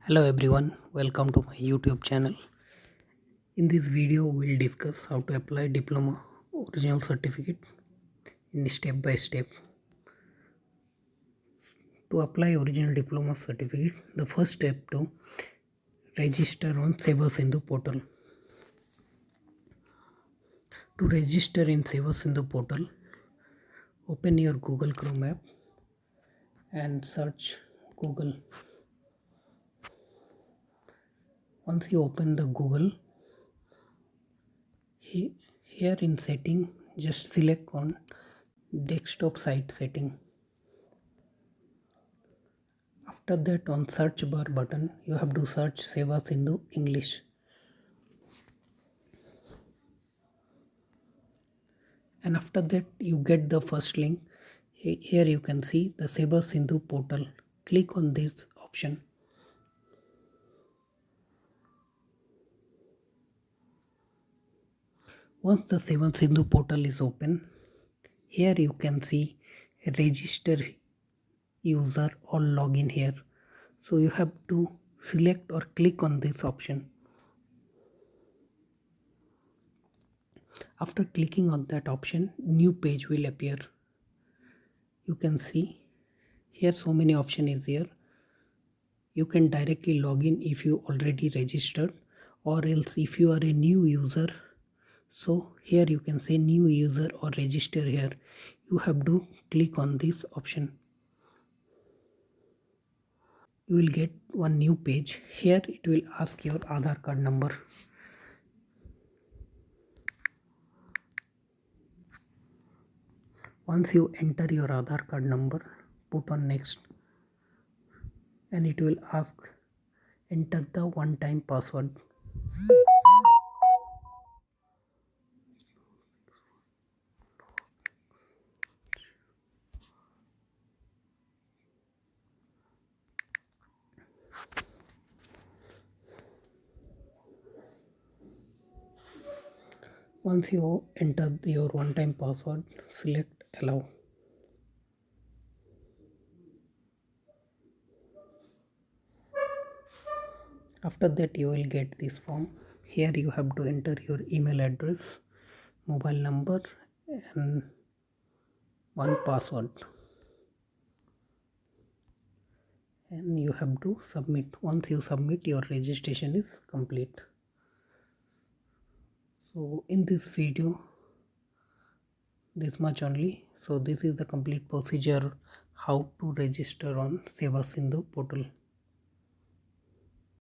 Hello everyone, welcome to my YouTube channel. In this video, we'll discuss how to apply diploma original certificate in step by step. To apply original diploma certificate, the first step to register on Seva Sindhu portal. To register in Seva Sindhu portal, open your Google Chrome app and search Google. Once you open the Google, here in setting, just select on desktop site setting. After that, on search bar button, you have to search Seva Sindhu English. And after that, you get the first link. Here you can see the Seva Sindhu portal. Click on this option. Once the Seva Sindhu portal is open, here you can see register user or login here. So you have to select or click on this option. After clicking on that option, new page will appear. You can see here so many options is here. You can directly log in if you already registered, or else if you are a new user, so here you can say new user or register here. You have to click on this option. You will get one new page. Here it will ask your Aadhaar card number. Once you enter your Aadhaar card number, put on next, and it will ask enter the one-time password. Once you enter your one-time password, select allow. After that, you will get this form. Here you have to enter your email address, mobile number, and one password, and you have to submit. Once you submit, your registration is complete. So in this video, this much only. So this is the complete procedure how to register on Seva Sindhu portal.